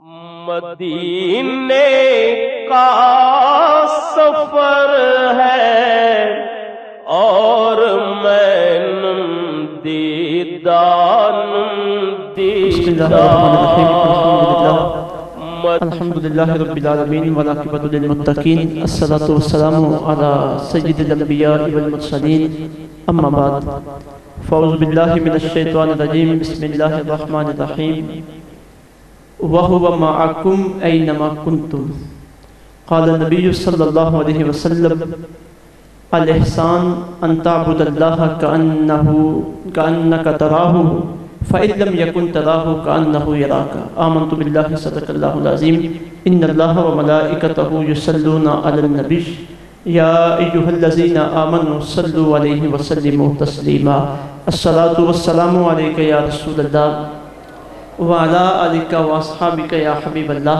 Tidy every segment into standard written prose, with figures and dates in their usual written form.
مدینے کا سفر ہے اور میں الحمدللہ رب العالمین والعاقبۃ للمتقین الصلاۃ والسلام علی سید الانبیاء والمرسلین اما بعد فاعوذ باللہ من الشیطان الرجیم بسم اللہ الرحمن الرحیم وَهُوَ مَعَكُمْ أَيْنَمَا كُنْتُمْ قال النبی صلی اللہ علیہ وسلم الإحسان أن تعبد الله كأنك تراه فإن لم يكن تراه كأنه يراك آمنت بالله صدق الله العظيم إن الله وملائكته يصلون على النبي يا أيها الذين آمنوا صلوا عليه وسلموا تسليما الصلاة والسلام عليك يا رسول الله وعلى آلك وأصحابك يا حبيب الله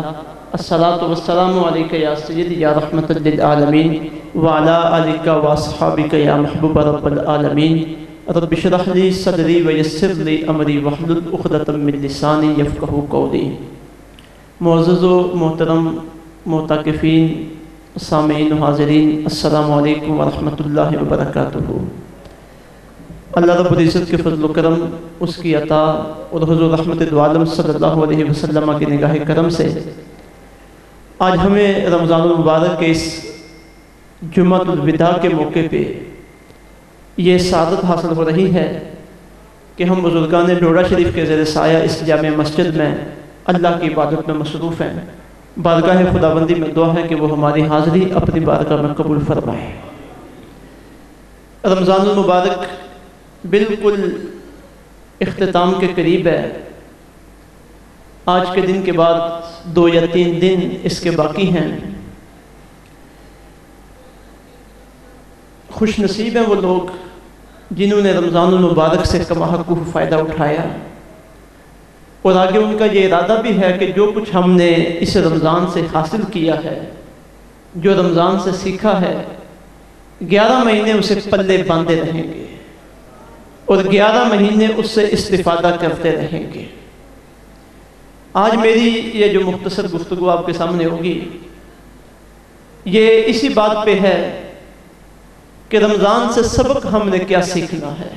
الصلاة والسلام عليك يا سيدي يا رحمة للعالمين وعلى آلك وأصحابك يا محبوب رب العالمين رب اشرح لي صدري ويسر لي أمري واحلل عقدة من لساني يفقهوا قولي معزز و محترم معتکفین سامعین و حاضرین السلام علیکم ورحمۃ اللہ وبرکاتہ۔ اللہ رب العزت کے فضل و کرم، اس کی عطا اور حضور رحمت دو عالم صلی اللہ علیہ وسلم کی نگاہ کرم سے آج ہمیں رمضان المبارک کے اس جمعۃ الوداع کے موقع پہ یہ سعادت حاصل ہو رہی ہے کہ ہم بزرگان ڈوڑا شریف کے زیر سایہ اس جامع مسجد میں اللہ کی عبادت میں مصروف ہیں۔ بارگاہ خداوندی میں دعا ہے کہ وہ ہماری حاضری اپنی بارگاہ میں قبول فرمائے۔ رمضان المبارک بالکل اختتام کے قریب ہے۔ آج کے دن کے بعد 2 یا 3 دن اس کے باقی ہیں۔ خوش نصیب ہیں وہ لوگ جنہوں نے رمضان المبارک سے کما حقوق فائدہ اٹھایا، اور آگے ان کا یہ ارادہ بھی ہے کہ جو کچھ ہم نے اس رمضان سے حاصل کیا ہے، جو رمضان سے سیکھا ہے، 11 مہینے اسے پلے باندھے رہیں گے اور 11 مہینے اس سے استفادہ کرتے رہیں گے۔ آج میری یہ جو مختصر گفتگو آپ کے سامنے ہوگی، یہ اسی بات پہ ہے کہ رمضان سے سبق ہم نے کیا سیکھنا ہے۔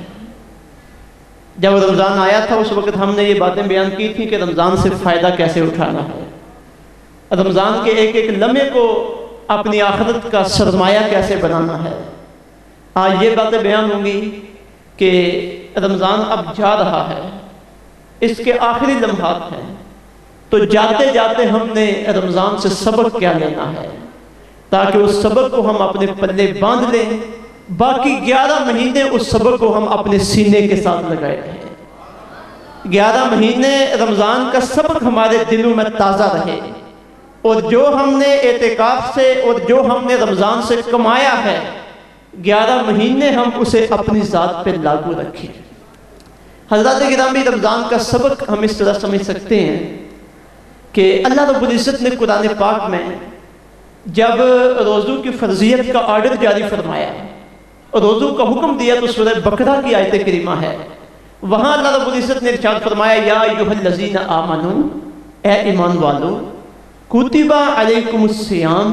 جب رمضان آیا تھا اس وقت ہم نے یہ باتیں بیان کی تھیں کہ رمضان سے فائدہ کیسے اٹھانا ہے، رمضان کے ایک ایک لمحے کو اپنی آخرت کا سرمایہ کیسے بنانا ہے۔ آج یہ باتیں بیان ہوں گی کہ رمضان اب جا رہا ہے، اس کے آخری لمحات ہیں، تو جاتے جاتے ہم نے رمضان سے سبق کیا لینا ہے تاکہ اس سبق کو ہم اپنے پلے باندھ لیں، باقی 11 مہینے اس سبق کو ہم اپنے سینے کے ساتھ لگائے رہیں۔ 11 مہینے رمضان کا سبق ہمارے دلوں میں تازہ رہے، اور جو ہم نے اعتکاف سے اور جو ہم نے رمضان سے کمایا ہے، 11 مہینے ہم اسے اپنی ذات پہ لاگو رکھیں۔ حضرات گرامی، رمضان کا سبق ہم اس طرح سمجھ سکتے ہیں کہ اللہ رب العزت نے قرآن پاک میں جب روزوں کی فرضیت کا آرڈر جاری فرمایا، روزوں کا حکم دیا، تو سورہ بقرہ کی آیت کریمہ ہے، وہاں اللہ رب العزت نے ارشاد فرمایا یا ایھا الذین آمنوا، اے ایمان والو، کتب علیکم الصیام،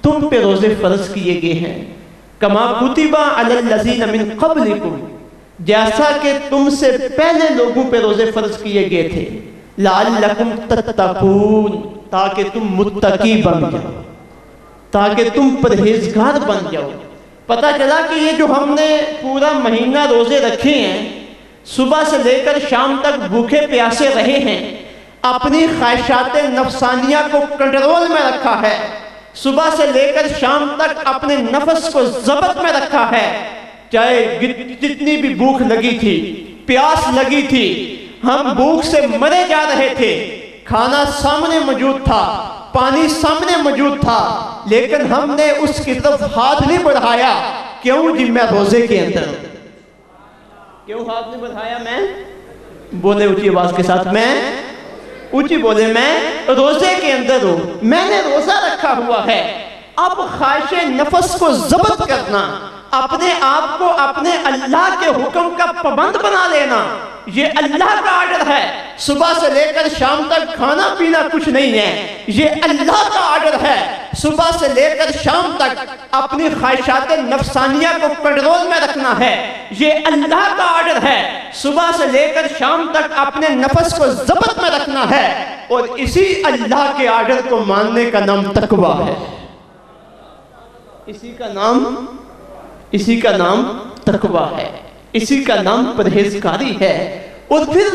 تم پہ روزے فرض کیے گئے ہیں، کما کتب علی الذین من قبلکم، جیسا کہ تم سے پہلے لوگوں پہ روزے فرض کیے گئے تھے، لعلکم تتقون، تاکہ تم متقی بن جاؤ، تاکہ تم پرہیزگار بن جاؤ۔ پتہ چلا کہ یہ جو ہم نے پورا مہینہ روزے رکھے ہیں، صبح سے لے کر شام تک بھوکے پیاسے رہے ہیں، اپنی خواہشات نفسانیہ کو کنٹرول میں رکھا ہے، صبح سے لے کر شام تک اپنے نفس کو ضبط میں رکھا ہے، چاہے جتنی بھی بھوک لگی تھی، پیاس لگی تھی، ہم بھوک سے مرے جا رہے تھے، کھانا سامنے موجود تھا، پانی سامنے موجود تھا، لیکن ہم نے اس کی طرف ہاتھ نہیں بڑھایا۔ کیوں جی؟ میں روزے کے اندر ہوں۔ کیوں ہاتھ نہیں بڑھایا؟ میں بولے اونچی آواز کے ساتھ، میں اونچی بولے، میں روزے کے اندر ہوں، میں نے روزہ رکھا ہوا ہے۔ اب خواہش نفس کو ضبط کرنا، اپنے آپ کو اپنے اللہ کے حکم کا پابند بنا لینا، یہ اللہ کا آرڈر ہے۔ صبح سے لے کر شام تک کھانا پینا کچھ نہیں ہے، یہ اللہ کا آرڈر ہے۔ صبح سے لے کر شام تک اپنی خواہشات نفسانیہ کو کنٹرول میں رکھنا ہے، یہ اللہ کا آرڈر ہے۔ صبح سے لے کر شام تک اپنے نفس کو ضبط میں رکھنا ہے، اور اسی اللہ کے آرڈر کو ماننے کا نام تقویٰ ہے۔ اسی کا نام تقویٰ ہے، اسی کا نام پرہیزکاری ہے۔ اور پھر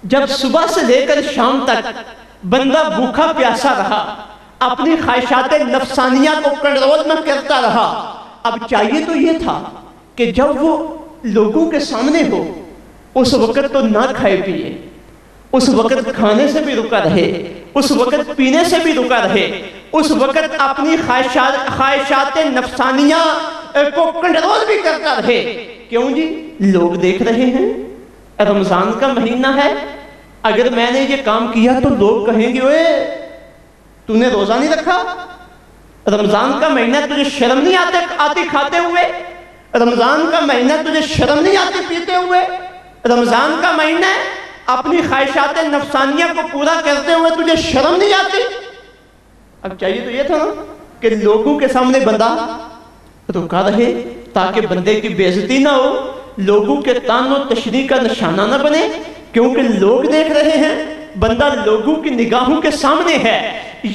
جب صبح سے لے کر شام تک بندہ بھوکا پیاسا رہا، اپنی خواہشات نفسانیہ کو کنٹرول میں کرتا رہا، اب چاہیے تو یہ تھا کہ جب وہ لوگوں کے سامنے ہو اس وقت تو نہ کھائے پیے، اس وقت کھانے سے بھی رکا رہے، اس وقت پینے سے بھی رکا رہے، اس وقت اپنی خواہشات نفسانیہ کو کنٹرول بھی کرتا رہے۔ کیوں جی؟ لوگ دیکھ رہے ہیں، رمضان کا مہینہ ہے، اگر میں نے یہ کام کیا تو لوگ کہیں گے اوے تو نے روزہ نہیں رکھا، رمضان کا مہینہ تجھے شرم نہیں آتی کھاتے ہوئے، رمضان کا مہینہ تجھے شرم نہیں آتی پیتے ہوئے، رمضان کا مہینہ ہے اپنی خواہشات نفسانیہ کو پورا کرتے ہوئے تجھے شرم نہیں آتی۔ اب چاہیے تو یہ تھا نا کہ لوگوں کے سامنے بندہ رکا رہے تاکہ بندے کی بے عزتی نہ ہو، لوگوں کے طعن و تشنیع کا نشانہ نہ بنے، کیونکہ لوگ دیکھ رہے ہیں، بندہ لوگوں کی نگاہوں کے سامنے ہے۔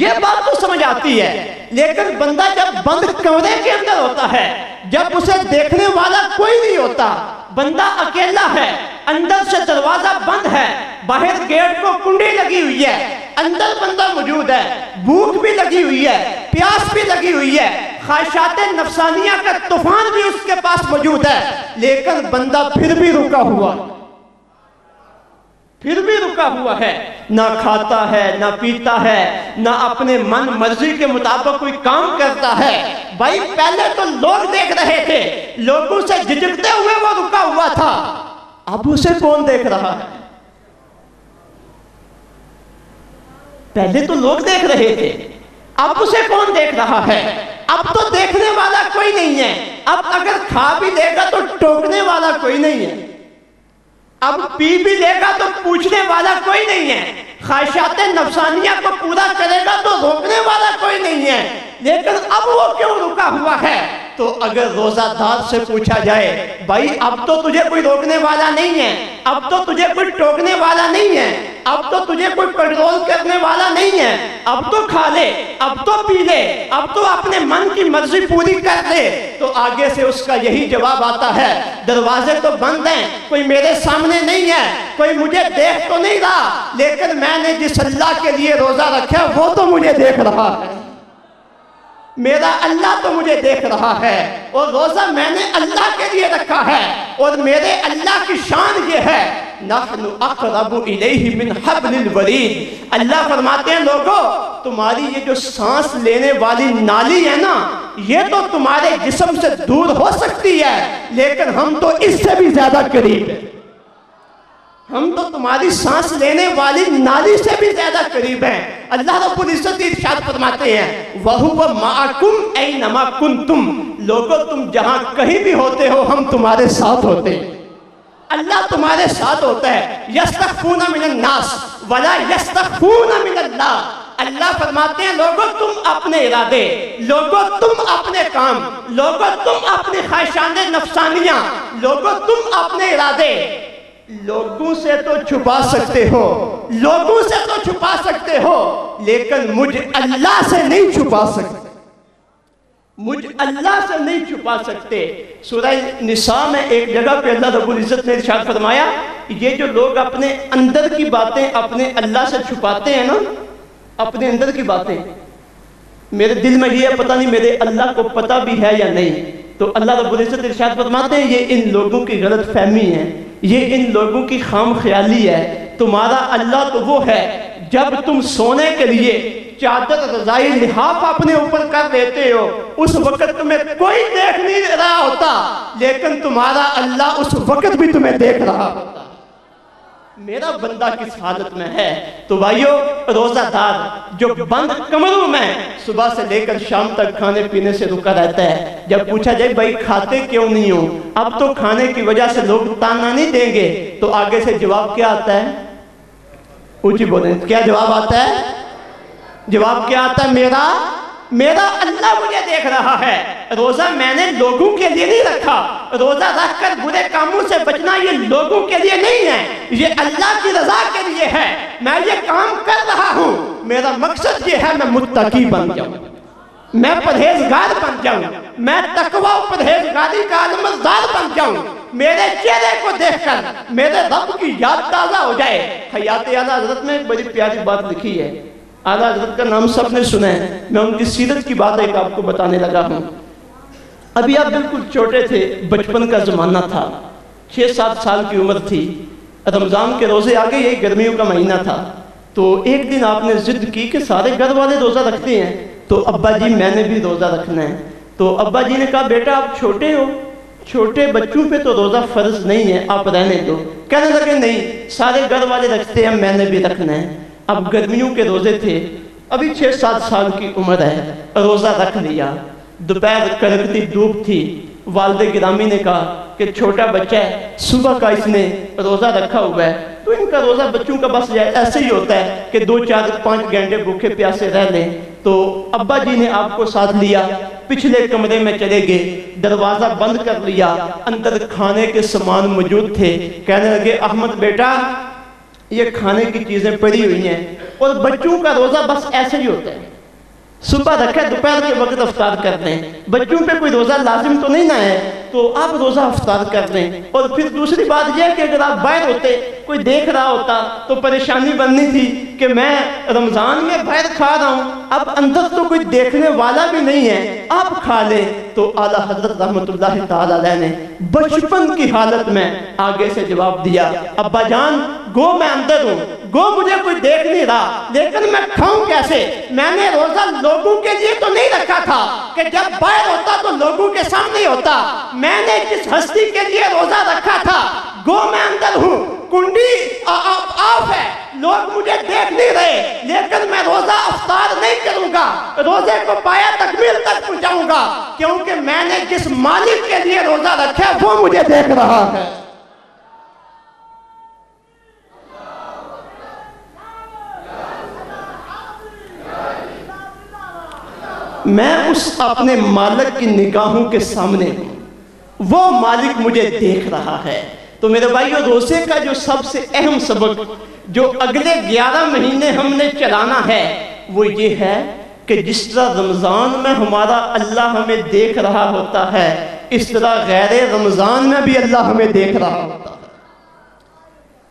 یہ بات تو سمجھ آتی ہے، لیکن بندہ جب بند کمرے کے اندر ہوتا ہے، جب اسے دیکھنے والا کوئی نہیں ہوتا، بندہ اکیلا ہے، اندر سے دروازہ بند ہے، باہر گیٹ کو کنڈی لگی ہوئی ہے، اندر بندہ موجود ہے، بھوک بھی لگی ہوئی ہے، پیاس بھی لگی ہوئی ہے، خواہشات نفسانیہ کا طوفان بھی اس کے پاس موجود ہے، لیکن بندہ پھر بھی رکا ہوا ہے، نہ کھاتا ہے، نہ پیتا ہے، نہ اپنے من مرضی کے مطابق کوئی کام کرتا ہے۔ بھائی پہلے تو لوگ دیکھ رہے تھے، لوگوں سے جھجکتے ہوئے وہ رکا ہوا تھا، اب اسے کون دیکھ رہا ہے؟ پہلے تو لوگ دیکھ رہے تھے، اب اسے کون دیکھ رہا ہے؟ اب تو دیکھنے والا کوئی نہیں ہے، اب اگر کھا بھی لے گا تو ٹوکنے والا کوئی نہیں ہے، اب پی بھی لے گا تو پوچھنے والا کوئی نہیں ہے، خواہشات نفسانیہ کو پورا کرے گا تو روکنے والا کوئی نہیں ہے، لیکن اب وہ کیوں رکا ہوا ہے؟ تو اگر روزہ دار سے پوچھا جائے بھائی اب تو تجھے کوئی روکنے والا نہیں ہے، اب تو تجھے کوئی ٹوکنے والا نہیں ہے، اب تو تجھے کوئی کنٹرول کرنے والا نہیں ہے، اب تو کھا لے، اب تو پی لے، اب تو اپنے من کی مرضی پوری کر لے، تو آگے سے اس کا یہی جواب آتا ہے دروازے تو بند ہیں، کوئی میرے سامنے نہیں ہے، کوئی مجھے دیکھ تو نہیں رہا، لیکن میں نے جس اللہ کے لیے روزہ رکھا وہ تو مجھے دیکھ رہا ہے، میرا اللہ تو مجھے دیکھ رہا ہے، اور روزہ میں نے اللہ کے لیے رکھا ہے، اور میرے اللہ کی شان یہ ہے نحن اقرب الیہ من حبل الورید۔ اللہ فرماتے ہیں لوگوں تمہاری یہ جو سانس لینے والی نالی ہے نا، یہ تو تمہارے جسم سے دور ہو سکتی ہے، لیکن ہم تو اس سے بھی زیادہ قریب ہیں، ہم تو تمہاری سانس لینے والی نالی سے بھی زیادہ قریب ہیں۔ اللہ رب العزت ارشاد فرماتے ہیں وَهُوَ مَعَكُمْ أَيْنَمَا كُنْتُمْ، لوگوں تم جہاں کہیں بھی ہوتے ہو ہم تمہارے ساتھ ہوتے ہیں، اللہ تمہارے ساتھ ہوتا ہے۔ يَسْتَخْفُونَ مِنَ النَّاسِ وَلَا يَسْتَخْفُونَ مِنَ اللَّهِ، اللہ فرماتے ہیں لوگوں تم اپنے ارادے، لوگوں تم اپنے کام، لوگوں تم اپنی خواہشات نفسانیاں، لوگوں تم اپنے ارادے لوگوں سے تو چھپا سکتے ہو، لوگوں سے تو چھپا سکتے ہو، لیکن مجھ اللہ سے نہیں چھپا سکتے، مجھ اللہ سے نہیں چھپا سکتے۔ سورہ نساء میں ایک جگہ پہ اللہ رب العزت نے ارشاد فرمایا یہ جو لوگ اپنے اندر کی باتیں اپنے اللہ سے چھپاتے ہیں نا، اپنے اندر کی باتیں، میرے دل میں یہ پتہ نہیں میرے اللہ کو پتہ بھی ہے یا نہیں، تو اللہ رب العزت ارشاد فرماتے ہیں یہ ان لوگوں کی غلط فہمی ہے، یہ ان لوگوں کی خام خیالی ہے، تمہارا اللہ تو وہ ہے جب تم سونے کے لیے چادر رضائی لحاف اپنے اوپر کر لیتے ہو اس وقت تمہیں کوئی دیکھ نہیں رہا ہوتا، لیکن تمہارا اللہ اس وقت بھی تمہیں دیکھ رہا ہوتا۔ میرا بندہ کس حالت میں ہے. تو بھائیو روزہ دار جو بند کمروں میں صبح سے لے کر شام تک کھانے پینے سے رکا رہتا ہے، جب پوچھا جائے بھائی کھاتے کیوں نہیں ہو، اب تو کھانے کی وجہ سے لوگ تانا نہیں دیں گے، تو آگے سے جواب کیا آتا ہے؟ اونچی بولیں، کیا جواب آتا ہے؟ جواب کیا آتا ہے؟ میرا اللہ مجھے دیکھ رہا ہے. روزہ میں نے لوگوں کے لیے نہیں رکھا. روزہ رکھ کر برے کاموں سے بچنا یہ لوگوں کے لیے نہیں ہے، یہ اللہ کی رضا کے لیے ہے. میں یہ کام کر رہا ہوں، میرا مقصد یہ ہے میں متقی بن جاؤں، میں پرہیزگار بن جاؤں، میں تقوی و پرہیزگاری کا علمبردار بن جاؤں. میرے چہرے کو دیکھ کر میرے رب کی یاد تازہ ہو جائے. حیات اعلیٰ حضرت میں ایک بڑی پیاری بات لکھی ہے. اعلیٰ حضرت کا نام سب نے سنا ہے، میں ان کی سیرت کی بات ایک آپ کو بتانے لگا ہوں. ابھی آپ بالکل چھوٹے تھے، بچپن کا زمانہ تھا، 6-7 سال کی عمر تھی. رمضان کے روزے آگے، یہ گرمیوں کا مہینہ تھا. تو ایک دن آپ نے ضد کی کہ سارے گھر والے روزہ رکھتے ہیں تو ابا جی میں نے بھی روزہ رکھنا ہے. تو ابا جی نے کہا بیٹا آپ چھوٹے ہو، چھوٹے بچوں پہ تو روزہ فرض نہیں ہے، آپ رہنے دو. کہنے لگے نہیں سارے گھر والے رکھتے ہیں، میں نے بھی رکھنا ہے. اب گرمیوں کے روزے تھے، ابھی 6-7 سال کی عمر ہے، روزہ رکھ لیا. دوپہر کڑکتی دھوپ تھی. والد گرامی نے کہا کہ چھوٹا بچہ ہے، صبح کا اس نے روزہ رکھا ہوا ہے، تو ان کا روزہ بچوں کا بس ایسے ہی ہوتا ہے کہ 2-4-5 گھنٹے بھوکے پیاسے رہ لیں. تو ابا جی نے آپ کو ساتھ لیا، پچھلے کمرے میں چلے گئے، دروازہ بند کر لیا. اندر کھانے کے سامان موجود تھے. کہنے لگے احمد بیٹا یہ کھانے کی چیزیں پڑی ہوئی ہیں، اور بچوں کا روزہ بس ایسے ہی ہوتا ہے، صبح رکھے دوپہر کے وقت افطار کر لیں. بچوں پہ کوئی روزہ لازم تو نہیں نہ ہے، تو آپ روزہ افطار کر لیں. اور پھر دوسری بات یہ کہ اگر آپ باہر ہوتے، کوئی دیکھ رہا ہوتا تو پریشانی بننی تھی کہ میں رمضان میں باہر کھا رہا ہوں، اب اندر تو کوئی دیکھنے والا بھی نہیں ہے، آپ کھا لیں. تو اعلیٰ حضرت رحمت اللہ تعالی علیہ نے بچپن کی حالت میں آگے سے جواب دیا، ابا جان گو میں اندر ہوں، گو مجھے کوئی دیکھ نہیں رہا، لیکن میں کھاؤں کیسے؟ میں نے روزہ لوگوں کے لیے تو نہیں رکھا تھا کہ جب باہر ہوتا تو لوگوں کے سامنے ہوتا. میں نے جس ہستی کے لیے روزہ رکھا تھا، گو میں اندر ہوں، کنڈی آف ہے، لوگ مجھے دیکھ نہیں رہے، لیکن میں روزہ افطار نہیں کروں گا، روزے کو پایا تکمیل تک پہنچاؤں گا، کیونکہ میں نے جس مالک کے لیے روزہ رکھا وہ مجھے دیکھ رہا ہے. میں اس اپنے مالک کی نگاہوں کے سامنے ہوں، وہ مالک مجھے دیکھ رہا ہے. تو میرے بھائیو روزے کا جو سب سے اہم سبق جو اگلے 11 مہینے ہم نے چلانا ہے وہ یہ ہے کہ جس طرح رمضان میں ہمارا اللہ ہمیں دیکھ رہا ہوتا ہے، اس طرح غیر رمضان میں بھی اللہ ہمیں دیکھ رہا ہوتا ہے.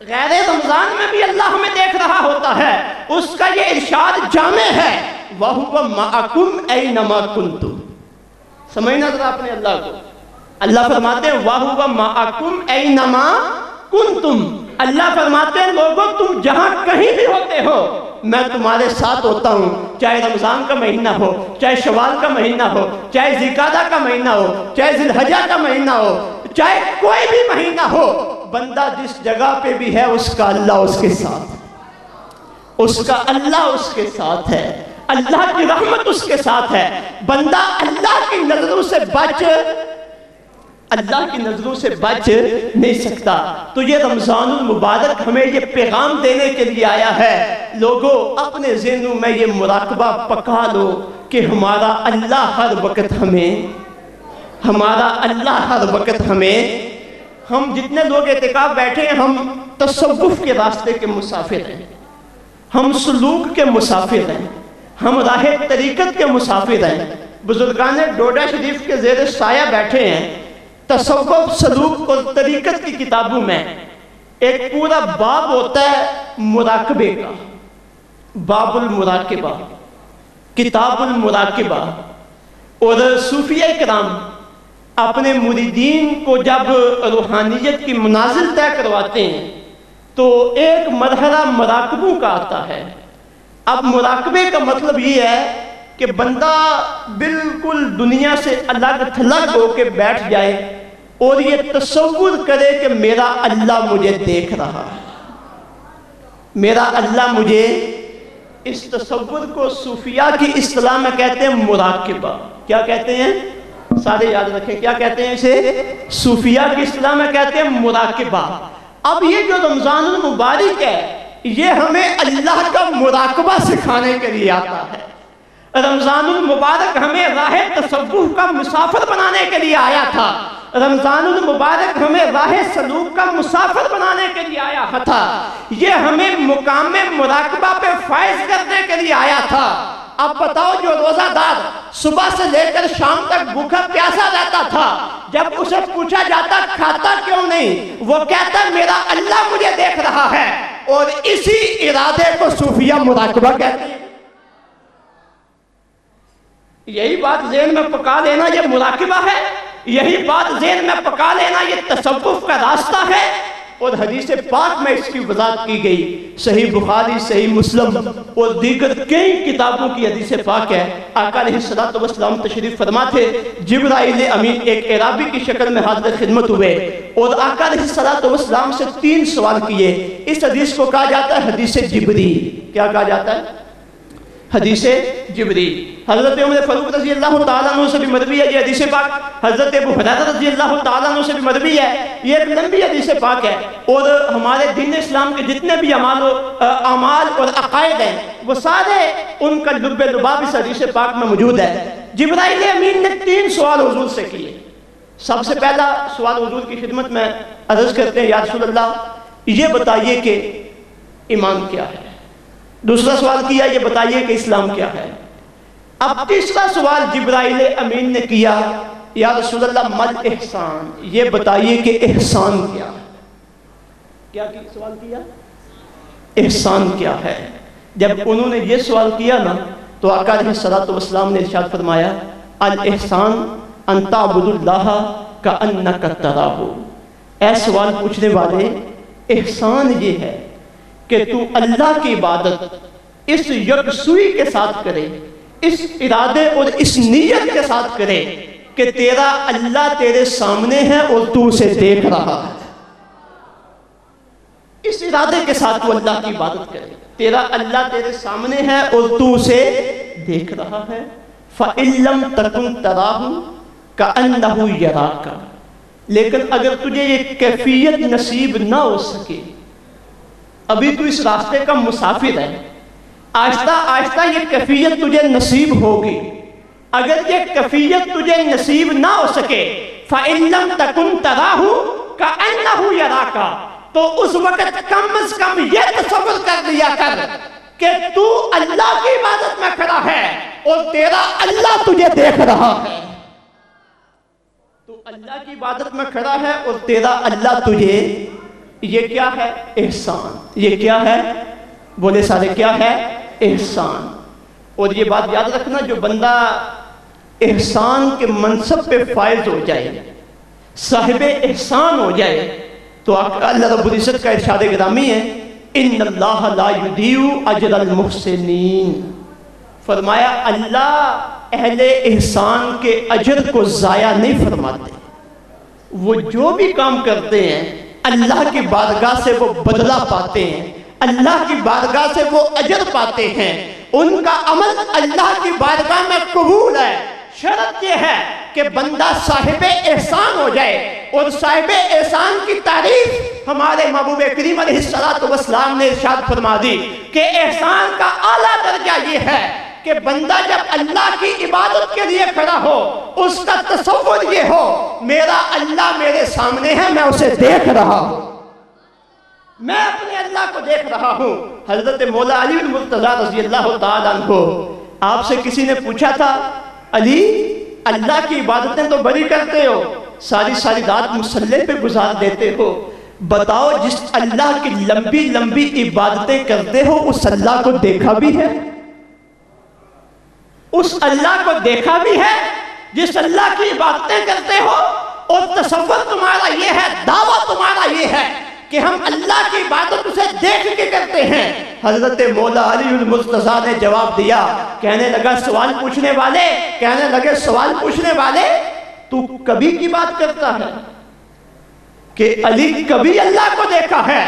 غیر رمضان میں بھی اللہ ہمیں دیکھ رہا ہوتا ہے. اس کا یہ ارشاد جامع ہے، وَهُوَ مَعَكُمْ أَيْنَمَا كُنْتُمْ. سمجھنا ذرا اپنے اللہ کو. اللہ فرماتے ہیں وَهُوَ مَعَكُمْ أَيْنَمَا كُنْتُمْ. اللہ فرماتے ہیں لوگوں تم جہاں کہیں بھی ہوتے ہو میں تمہارے ساتھ ہوتا ہوں، چاہے رمضان کا مہینہ ہو، چاہے شوال کا مہینہ ہو، چاہے ذوالقعدہ کا مہینہ ہو، چاہے ذی الحجہ کا مہینہ ہو، چاہے کوئی بھی مہینہ ہو. بندہ جس جگہ پہ بھی ہے اس کا اللہ اس کے ساتھ، اس کا اللہ اس کے ساتھ ہے، اللہ کی رحمت اس کے ساتھ ہے. بندہ اللہ کی نظروں سے بچ نہیں سکتا. تو یہ رمضان المبارک ہمیں یہ پیغام دینے کے لیے آیا ہے، لوگوں اپنے ذہنوں میں یہ مراقبہ پکا لو کہ ہمارا اللہ ہر وقت ہمیں ہم جتنے لوگ اعتکاف بیٹھے ہیں ہم تصوف کے راستے کے مسافر ہیں، ہم سلوک کے مسافر ہیں، ہم راہ طریقت کے مسافر ہیں. بزرگان ڈوڈا شریف کے زیر سایہ بیٹھے ہیں. تصوف، سلوک اور طریقت کی کتابوں میں ایک پورا باب ہوتا ہے مراقبے کا، باب المراقبہ، کتاب المراقبہ. اور صوفیہ کرام اپنے مریدین کو جب روحانیت کی منازل طے کرواتے ہیں تو ایک مرحلہ مراقبوں کا آتا ہے. اب مراقبے کا مطلب یہ ہے کہ بندہ بالکل دنیا سے الگ تھلگ ہو کے بیٹھ جائے اور یہ تصور کرے کہ میرا اللہ مجھے دیکھ رہا ہے. میرا اللہ مجھے، اس تصور کو صوفیاء کی اصطلاح میں کہتے ہیں مراقبہ. کیا کہتے ہیں؟ سارے یاد رکھیں، کیا کہتے ہیں اسے؟ صوفیاء کی اصطلاح میں کہتے ہیں مراقبہ. اب یہ جو رمضان المبارک ہے یہ ہمیں اللہ کا مراقبہ سکھانے کے لیے آتا ہے. رمضان المبارک ہمیں راہ تصوف کا مسافر بنانے کے لیے آیا تھا. رمضان المبارک ہمیں راہ سلوک کا مسافر بنانے کے لیے آیا تھا. یہ ہمیں مقام مراقبہ پہ فائز کرنے کے لیے آیا تھا. اب بتاؤ، جو روزہ دار صبح سے لے کر شام تک بھوکا پیاسا رہتا تھا، جب اسے پوچھا جاتا کھاتا کیوں نہیں، وہ کہتا میرا اللہ مجھے دیکھ رہا ہے. اور اسی ارادے کو صوفیہ مراقبہ کہتے ہیں. یہی بات ذہن میں پکا لینا یہ مراقبہ ہے، یہی بات ذہن میں پکا لینا یہ تصوف کا راستہ ہے. اور حدیث پاک میں اس کی وضاحت کی گئی. صحیح بخاری، صحیح مسلم اور دیگر کئی کتابوں کی حدیث پاک ہے. آقا علیہ السلام تشریف فرما تھے. جبرائیل امین ایک اعرابی کی شکل میں حاضر خدمت ہوئے اور آقا علیہ السلام سے 3 سوال کیے. اس حدیث کو کہا جاتا ہے حدیث جبریل. کیا کہا جاتا ہے؟ حدیث جبریل. حضرت عمر فاروق رضی اللہ تعالیٰ عنہ سے بھی مروی ہے یہ حدیث پاک. حضرت ابو ہریرہ رضی اللہ تعالیٰ عنہ سے بھی مروی ہے. یہ ایک لمبی حدیث پاک ہے. اور ہمارے دین اسلام کے جتنے بھی اعمال اور عقائد ہیں وہ سارے ان کا لب لباب اس حدیث پاک میں موجود ہے. جبرائیل امین نے 3 سوال حضور سے کیے. سب سے پہلا سوال حضور کی خدمت میں عرض کرتے ہیں، یا رسول اللہ یہ بتائیے کہ ایمان کیا ہے. دوسرا سوال کیا، یہ بتائیے کہ اسلام کیا ہے. اب تیسرا سوال جبرائیل امین نے کیا، یا رسول اللہ مل احسان، یہ بتائیے کہ احسان کیا ہے. کیا سوال کیا؟ احسان کیا ہے. جب انہوں نے یہ سوال کیا نا تو آقا علیہ السلام نے ارشاد فرمایا الاحسان ان تعبد اللہ کأنک تراہ. اے سوال پوچھنے والے، احسان یہ ہے کہ تو اللہ کی عبادت اس یکسوئی کے ساتھ کرے، اس ارادے اور اس نیت کے ساتھ کرے کہ تیرا اللہ تیرے سامنے ہے اور تو اسے دیکھ رہا ہے. اس ارادے کے ساتھ تو اللہ کی عبادت کرے، تیرا اللہ تیرے سامنے ہے اور تو اسے دیکھ رہا ہے. فَإِن لَمْ تَكُنْ تَرَاهُ كَأَنَّهُ يَرَاكَ. لیکن اگر تجھے یہ کیفیت نصیب نہ ہو سکے، ابھی تو اس راستے کا مسافر ہے، آہستہ آہستہ یہ کیفیت تجھے نصیب ہوگی. اگر یہ کیفیت تجھے نصیب نہ ہو سکے فَإِن لَمْ تَكُنْ تَرَاهُ كَأَنَّهُ يَرَاكَ، تو اس وقت کم از کم یہ تصور کر لیا کر کہ تو اللہ کی عبادت میں کھڑا ہے اور تیرا اللہ تجھے دیکھ رہا ہے. تو اللہ کی عبادت میں کھڑا ہے اور تیرا اللہ تجھے، یہ کیا ہے؟ احسان. یہ کیا ہے؟ بولے سارے، کیا ہے؟ احسان. اور یہ بات یاد رکھنا، جو بندہ احسان کے منصب پہ فائز ہو جائے، صاحب احسان ہو جائے، تو اللہ رب العزت کا ارشاد گرامی ہے ان اللہ لا یضیع اجر المحسنین. فرمایا اللہ اہل احسان کے اجر کو ضائع نہیں فرماتے. وہ جو بھی کام کرتے ہیں اللہ کی بارگاہ سے وہ بدلہ پاتے ہیں، اللہ کی بارگاہ سے وہ اجر پاتے ہیں. ان کا عمل اللہ کی بارگاہ میں قبول ہے. شرط یہ ہے کہ بندہ صاحب احسان ہو جائے. اور صاحب احسان کی تعریف ہمارے محبوب کریم علیہ السلام نے ارشاد فرما دی کہ احسان کا اعلیٰ درجہ یہ ہے کہ بندہ جب اللہ کی عبادت کے لیے کھڑا ہو، اس کا تصور یہ ہو میرا اللہ میرے سامنے ہے، میں اسے دیکھ رہا ہوں، میں اپنے اللہ کو دیکھ رہا ہوں. حضرت مولا علی بن مرتضیٰ رضی اللہ تعالیٰ عنہ، آپ سے کسی نے پوچھا تھا علی اللہ کی عبادتیں تو بڑی کرتے ہو، ساری رات مصلی پہ گزار دیتے ہو، بتاؤ جس اللہ کی لمبی لمبی عبادتیں کرتے ہو اس اللہ کو دیکھا بھی ہے؟ اس اللہ کو دیکھا بھی ہے جس اللہ کی عبادتیں کرتے ہو؟ اور تصور تمہارا یہ ہے، دعویٰ تمہارا یہ ہے کہ ہم اللہ کی عبادت اسے دیکھ کے کرتے ہیں. حضرت مولا علی المرتضیٰ نے جواب دیا، کہنے لگا سوال پوچھنے والے، کہنے لگے سوال پوچھنے والے، تو کبھی کی بات کرتا ہے کہ علی کبھی اللہ کو دیکھا ہے؟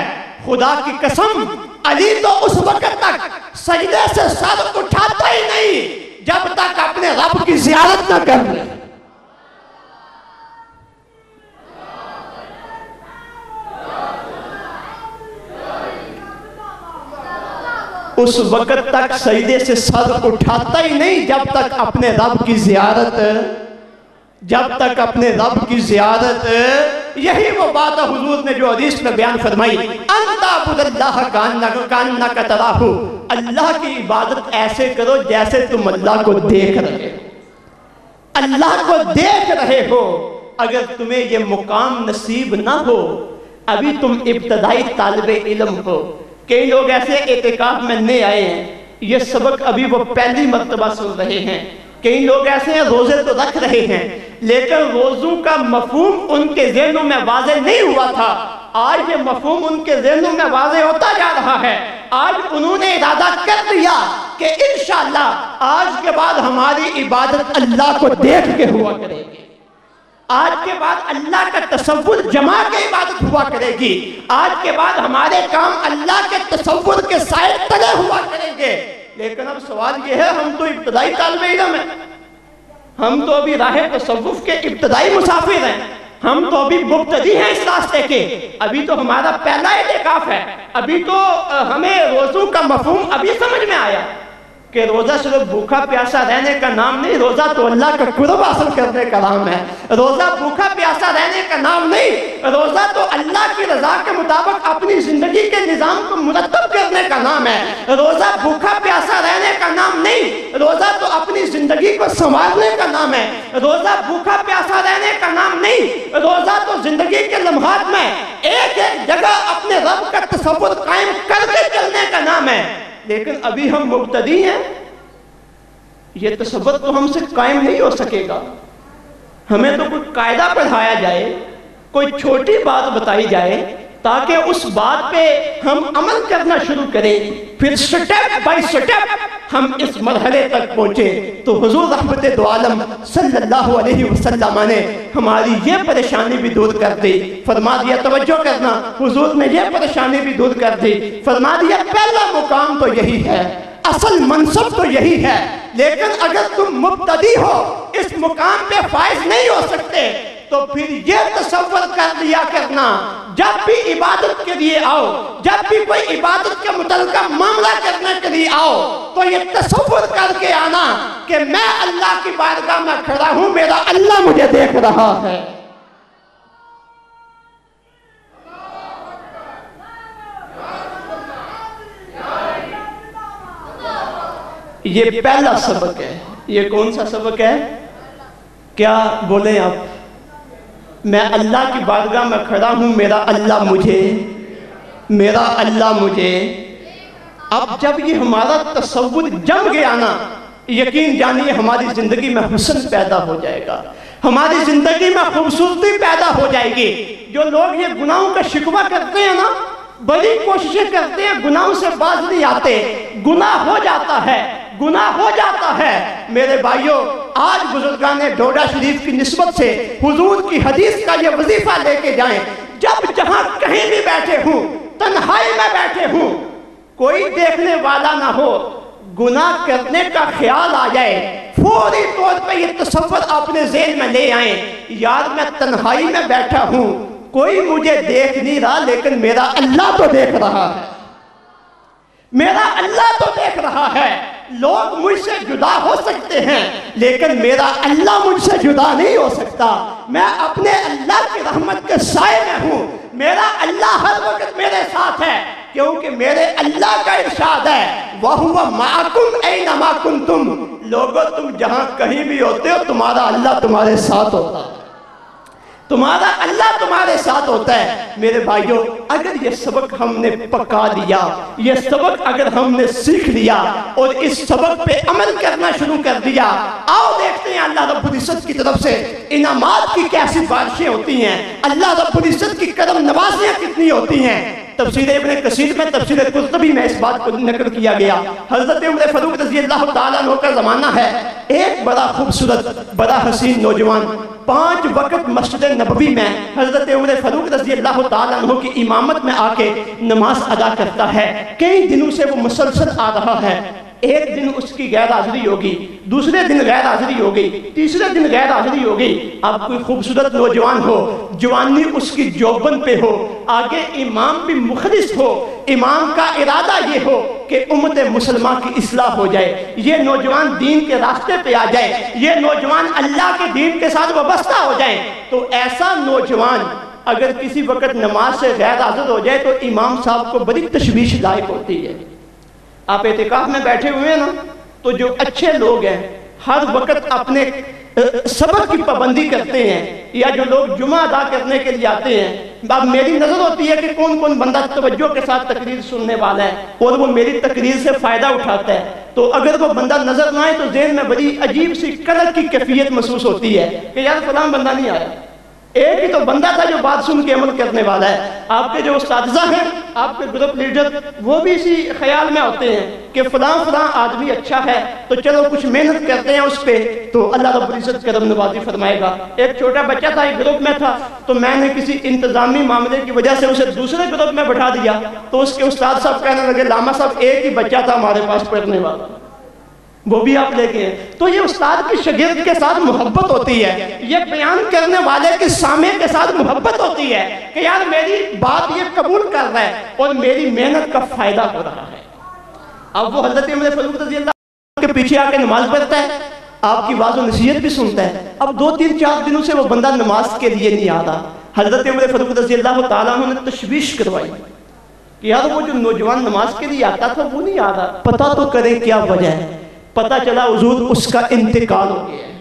خدا کی قسم علی تو اس وقت تک سجدے سے سر اٹھاتا ہی نہیں جب تک اپنے رب کی زیارت نہ کر لے۔ اس وقت تک سجدے سے سر اٹھاتا ہی نہیں جب تک اپنے رب کی زیارت، جب تک اپنے رب کی زیارت۔ یہی وہ بات ہے حضور نے جو حدیث میں بیان فرمائی، انت عبد اللہ کانک تراہ، اللہ کی عبادت ایسے کرو جیسے تم اللہ کو دیکھ رہے ہو، اللہ کو دیکھ رہے ہو۔ اگر تمہیں یہ مقام نصیب نہ ہو، ابھی تم ابتدائی طالب علم ہو، کئی لوگ ایسے اعتکاف میں نئے آئے ہیں، یہ سبق ابھی وہ پہلی مرتبہ سن رہے ہیں، کئی لوگ ایسے ہیں روزے تو رکھ رہے ہیں لیکن روزوں کا مفہوم ان کے ذہنوں میں واضح نہیں ہوا تھا، آج یہ مفہوم ان کے ذہنوں میں واضح ہوتا جا رہا ہے۔ آج انہوں نے ارادہ کر لیا کہ انشاءاللہ آج کے بعد ہماری عبادت اللہ کو دیکھ کے ہوا کرے گی، آج کے بعد اللہ کا تصور جما کے عبادت ہوا کرے گی، آج کے بعد ہمارے کام اللہ کے تصور کے سائے تلے ہوا کریں گے۔ لیکن اب سوال یہ ہے، ہم تو ابتدائی طالب علم ہیں، ہم تو ابھی راہ تصوف کے ابتدائی مسافر ہیں، ہم تو ابھی مبتدی ہیں اس راستے کے، ابھی تو ہمارا پہلا اعتکاف ہے، ابھی تو ہمیں روزوں کا مفہوم ابھی سمجھ میں آیا کہ روزہ صرف بھوکا پیاسا رہنے کا نام نہیں، روزہ تو اللہ کا قرب حاصل کرنے کا نام ہے۔ روزہ بھوکا پیاسا رہنے کا نام نہیں، روزہ تو اللہ کی رضا کے مطابق اپنی زندگی کے نظام کو مرتب کرنے کا نام ہے۔ روزہ بھوکا پیاسا رہنے کا نام نہیں، روزہ تو اپنی زندگی کو سنوارنے کا نام ہے۔ روزہ بھوکا پیاسا رہنے کا نام نہیں، روزہ تو زندگی کے لمحات میں ایک ایک جگہ اپنے رب کا تصور قائم کر کے چلنے کا نام ہے۔ لیکن ابھی ہم مبتدی ہیں، یہ تصور تو ہم سے قائم نہیں ہو سکے گا۔ ہمیں تو کوئی قاعدہ پڑھایا جائے، کوئی چھوٹی بات بتائی جائے تاکہ اس بات پہ ہم عمل کرنا شروع کریں، پھر سٹیپ بائی سٹیپ ہم اس مرحلے تک پہنچے۔ تو حضور رحمت دو عالم صلی اللہ علیہ وسلم نے ہماری یہ پریشانی بھی دور کر دی، فرما دیا توجہ کرنا، حضور نے یہ پریشانی بھی دور کر دی، فرما دیا پہلا مقام تو یہی ہے، اصل منصب تو یہی ہے، لیکن اگر تم مبتدی ہو، اس مقام پہ فائز نہیں ہو سکتے تو پھر یہ تصور کر لیا کرنا، جب بھی عبادت کے لیے آؤ، جب بھی کوئی عبادت کے متعلقہ معاملہ کرنے کے لیے آؤ تو یہ تصور کر کے آنا کہ میں اللہ کی بارگاہ میں کھڑا ہوں، میرا اللہ مجھے دیکھ رہا ہے۔ یہ پہلا سبق ہے۔ یہ کون سا سبق ہے؟ کیا بولیں آپ؟ میں اللہ کی بارگاہ میں کھڑا ہوں، میرا اللہ مجھے، میرا اللہ مجھے۔ اب جب یہ ہمارا تصور جم گیا نا، یقین جانیے ہماری زندگی میں حسن پیدا ہو جائے گا، ہماری زندگی میں خوبصورتی پیدا ہو جائے گی۔ جو لوگ یہ گناہوں کا شکوہ کرتے ہیں نا، بڑی کوششیں کرتے ہیں، گناہوں سے باز نہیں آتے، گناہ ہو جاتا ہے، گناہ ہو جاتا ہے۔ میرے بھائیوں، آج بزرگان ڈوڈا شریف کی نسبت سے حضور کی حدیث کا یہ وظیفہ لے کے جائیں، جب جہاں کہیں بھی بیٹھے ہوں، تنہائی میں بیٹھے ہوں، کوئی دیکھنے والا نہ ہو، گناہ کرنے کا خیال آ جائے، فوری طور پہ یہ تصور اپنے ذہن میں لے آئیں، یار میں تنہائی میں بیٹھا ہوں، کوئی مجھے دیکھ نہیں رہا لیکن میرا اللہ تو دیکھ رہا ہے، میرا اللہ تو دیکھ رہا ہے۔ لوگ مجھ سے جدا ہو سکتے ہیں لیکن میرا اللہ مجھ سے جدا نہیں ہو سکتا۔ میں اپنے اللہ کی رحمت کے سائے میں ہوں، میرا اللہ ہر وقت میرے ساتھ ہے، کیونکہ میرے اللہ کا ارشاد ہے وَهُوَ مَعَكُمْ أَيْنَمَا كُنْتُمْ، لوگوں تم جہاں کہیں بھی ہوتے ہو تمہارا اللہ تمہارے ساتھ ہوتا ہے، تمہارا اللہ تمہارے ساتھ ہوتا ہے۔ میرے بھائیوں، اگر یہ سبق ہم نے پکا لیا، یہ سبق اگر ہم نے سیکھ لیا اور اس سبق پہ عمل کرنا شروع کر دیا، آؤ دیکھتے ہیں اللہ رب العزت کی طرف سے انعامات کی کیسی بارشیں ہوتی ہیں، اللہ رب العزت کی کرم نوازیاں کتنی ہوتی ہیں۔ تفسیر ابن کثیر میں، تفسیر قرطبی میں اس بات کو نقل کیا گیا، حضرت عمر فاروق رضی اللہ تعالیٰ عنہ کا زمانہ ہے، ایک بڑا خوبصورت، بڑا حسین نوجوان 5 وقت مسجد نبوی میں حضرت عمر فاروق رضی اللہ تعالیٰ عنہ کی امامت میں آ کے نماز ادا کرتا ہے. کئی دنوں سے وہ مسلسل آ رہا ہے. ایک دن اس کی غیر حاضری ہوگی, دوسرے دن غیر حاضری ہوگی, تیسرے دن غیر حاضری ہوگی. اب کوئی خوبصورت نوجوان ہو, جوانی اس کی جوبن پہ ہو, آگے امام بھی مخلص ہو, امام کا ارادہ یہ ہو کہ امت مسلمہ کی اصلاح ہو جائے, یہ نوجوان دین کے راستے پہ آ جائے, یہ نوجوان اللہ کے دین کے ساتھ وابستہ ہو جائے, تو ایسا نوجوان اگر کسی وقت نماز سے غیر حاضر ہو جائے تو امام صاحب کو بڑی تشویش لائق ہوتی ہے. آپ اعتکاف میں بیٹھے ہوئے ہیں نا, تو جو اچھے لوگ ہیں ہر وقت اپنے سبق کی پابندی کرتے ہیں, یا جو لوگ جمعہ ادا کرنے کے لیے آتے ہیں, اب میری نظر ہوتی ہے کہ کون کون بندہ توجہ کے ساتھ تقریر سننے والا ہے اور وہ میری تقریر سے فائدہ اٹھاتا ہے. تو اگر وہ بندہ نظر نہ آئے تو ذہن میں بڑی عجیب سی قلق کی کیفیت محسوس ہوتی ہے کہ یار فلاں بندہ نہیں آیا. ایک ہی تو بندہ تھا جو بات سن کے عمل کرنے والا ہے. آپ کے جو اساتذہ ہیں, آپ کے گروپ لیڈر, وہ بھی اسی خیال میں ہوتے ہیں کہ فلاں آدمی اچھا ہے تو چلو کچھ محنت کرتے ہیں اس پہ, تو اللہ رب العزت کرم نوازی فرمائے گا. ایک چھوٹا بچہ تھا, ایک گروپ میں تھا, تو میں نے کسی انتظامی معاملے کی وجہ سے اسے دوسرے گروپ میں بٹھا دیا. تو اس کے استاد صاحب کہنے لگے, لاما صاحب ایک ہی بچہ تھا ہمارے پاس پڑھنے والا, وہ بھی آپ لے کے ہیں. تو یہ استاد کی شاگرد کے ساتھ محبت ہوتی ہے, یہ بیان کرنے والے کے سامع کے ساتھ محبت ہوتی ہے کہ یار میری بات یہ قبول کر رہا ہے اور میری محنت کا فائدہ ہو رہا ہے. اب وہ حضرت عمر فاروق رضی اللہ عنہ کے پیچھے آ کے نماز پڑھتا ہے, آپ کی واعظ و نصیحت بھی سنتا ہے. اب 2-3-4 دنوں سے وہ بندہ نماز کے لیے نہیں آ رہا. حضرت عمر فاروق رضی اللہ تعالیٰ عنہ نے تشویش کروائی کہ یار وہ جو نوجوان نماز کے لیے آتا تھا وہ نہیں آ رہا, پتہ تو کرے کیا وجہ ہے. پتہ چلا حضور اس کا انتقال ہو گیا ہے,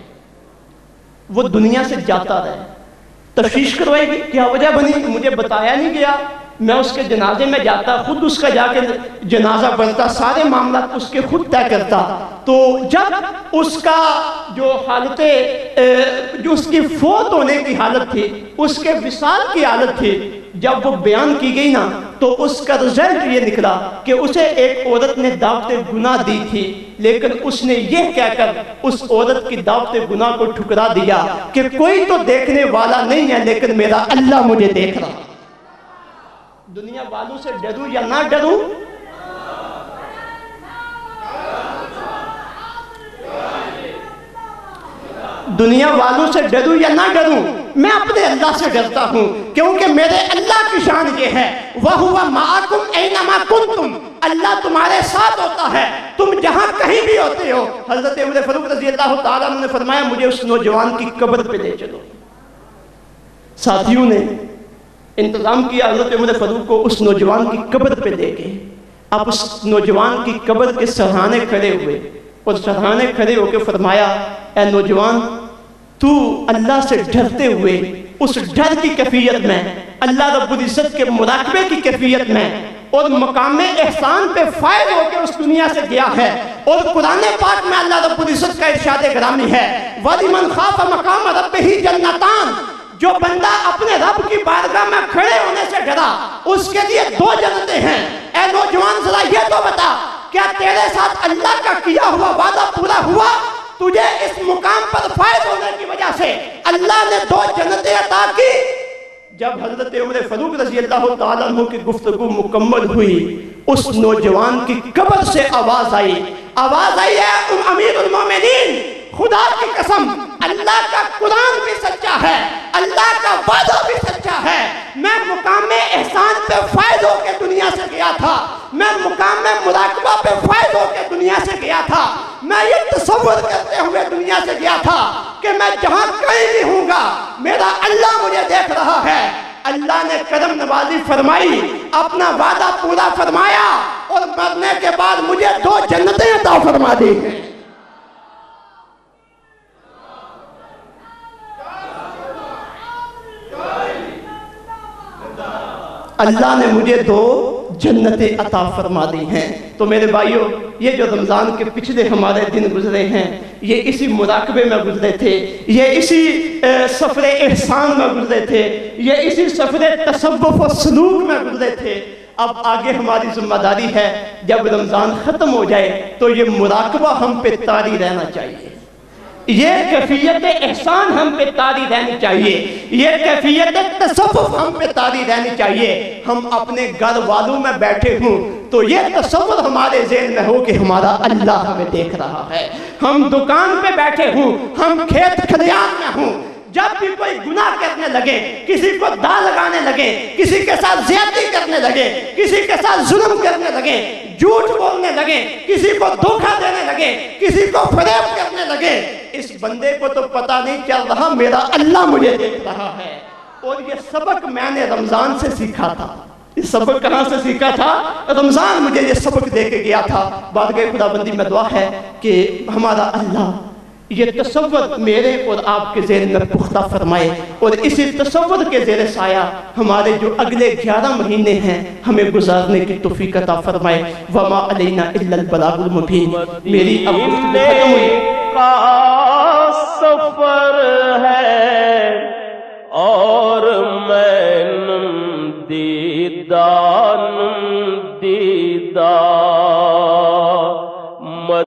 وہ دنیا سے جاتا رہا. تشویش کروائی گئی, کیا وجہ بنی, مجھے بتایا نہیں گیا, میں اس کے جنازے میں جاتا, خود اس کا جا کے جنازہ پڑھتا, سارے معاملات اس کے خود طے کرتا. تو جب اس کا جو حالت, جو اس کی فوت ہونے کی حالت تھی, اس کے وصال کی حالت تھی, جب وہ بیان کی گئی نا, تو اس کا رزلٹ یہ نکلا کہ اسے ایک عورت نے دعوت گناہ دی تھی, لیکن اس نے یہ کہہ کر اس عورت کی دعوت گناہ کو ٹھکرا دیا کہ کوئی تو دیکھنے والا نہیں ہے لیکن میرا اللہ مجھے دیکھ رہا. دنیا والوں سے ڈروں یا نہ ڈروں, دنیا والوں سے ڈروں یا نہ ڈروں, میں اپنے اللہ سے ڈرتا ہوں, کیونکہ میرے اللہ کی شان یہ ہے, وَهُوَ مَعَكُمْ أَيْنَمَا كُنْتُمْ, اللہ تمہارے ساتھ ہوتا ہے تم جہاں کہیں بھی ہوتے ہو. حضرت عمر فاروق رضی اللہ تعالیٰ عنہ نے فرمایا, مجھے اس نوجوان کی قبر پہ لے چلو. ساتھیوں نے انتظام کیا, حضرت عمر فاروق کو اس نوجوان کی قبر پہ لے گئے. آپ اس نوجوان کی قبر کے سرہانے کھڑے ہوئے اور سرہانے کھڑے ہو کے فرمایا, اے نوجوان, تو اللہ سے ڈرتے ہوئے اس ڈر کی کیفیت میں, اللہ رب العزت کے مراقبے کی کیفیت میں اور مقام احسان پہ فائد ہو کے اس دنیا سے گیا ہے. اور قرآن پاک میں اللہ رب العزت کا ارشاد گرامی ہے, وَلِمَنْ خَافَ مَقَامَ رَبِّهِ جَنَّتَانِ, جو بندہ اپنے رب کی بارگاہ میں کھڑے ہونے سے ڈرا اس کے لیے 2 جنتیں ہیں. اے نوجوان ذرا یہ تو بتا, کیا تیرے ساتھ اللہ کا کیا ہوا وعدہ پورا ہوا؟ تجھے اس مقام پر فائد ہونے کی وجہ سے اللہ نے 2 جنتیں عطا کی. جب حضرت عمر فاروق رضی اللہ تعالیٰ عنہ کی گفتگو مکمل ہوئی, اس نوجوان کی قبر سے آواز آئی ہے, امیر المومنین, خدا کی قسم اللہ کا قرآن بھی سچا ہے, اللہ کا وعدہ بھی سچا ہے. میں مقام احسان پہ فائد ہو کے دنیا سے گیا تھا, میں مقام مراقبہ پہ فائد ہو کے دنیا سے گیا تھا, میں یہ تصور کرتے ہوئے دنیا سے گیا تھا کہ میں جہاں کہیں بھی ہوں گا میرا اللہ مجھے دیکھ رہا ہے. اللہ نے کرم نوازی فرمائی, اپنا وعدہ پورا فرمایا اور مرنے کے بعد مجھے 2 جنتیں عطا فرما دی ہیں. اللہ نے مجھے 2 جنتیں عطا فرما دی ہیں. تو میرے بھائیوں, یہ جو رمضان کے پچھلے ہمارے دن گزرے ہیں, یہ اسی مراقبے میں گزرے تھے, یہ اسی سفر احسان میں گزرے تھے, یہ اسی سفر تصوف و سلوک میں گزرے تھے. اب آگے ہماری ذمہ داری ہے, جب رمضان ختم ہو جائے تو یہ مراقبہ ہم پہ طاری رہنا چاہیے. یہ کیفیت احسان ہم پہ طاری رہنی چاہیے، یہ کیفیت تصوف ہم پہ طاری رہنی چاہیے۔ ہم اپنے گھر والوں میں بیٹھے ہوں تو یہ تصور ہمارے ذہن میں ہو کہ ہمارا اللہ ہمیں دیکھ رہا ہے۔ ہم دکان پہ بیٹھے ہوں، ہم کھیت کھلیان میں ہوں، جب بھی کوئی گناہ کرنے لگے، کسی کو دا لگانے لگے، کسی کے ساتھ زیادتی کرنے لگے، کسی کے ساتھ ظلم کرنے لگے، جھوٹ بولنے لگے، کسی کو دھوکہ دینے لگے، کسی کو فریب کرنے لگے، اس بندے کو تو پتہ نہیں چل رہا میرا اللہ مجھے دیکھ رہا ہے۔ اور یہ سبق میں نے رمضان سے سیکھا تھا۔ یہ سبق کہاں سے سیکھا تھا؟ رمضان مجھے یہ سبق دے کے گیا تھا۔ بارگاہ خدا بندی میں دعا ہے کہ ہمارا اللہ یہ تصور میرے اور آپ کے ذہن میں پختہ فرمائے، اور اسی تصور کے زیر سایہ ہمارے جو اگلے 11 مہینے ہیں ہمیں گزارنے کی توفیق عطا فرمائے۔ وما علینا الا البلاغ المبین۔ میری اب گفتگو ختم ہوئی۔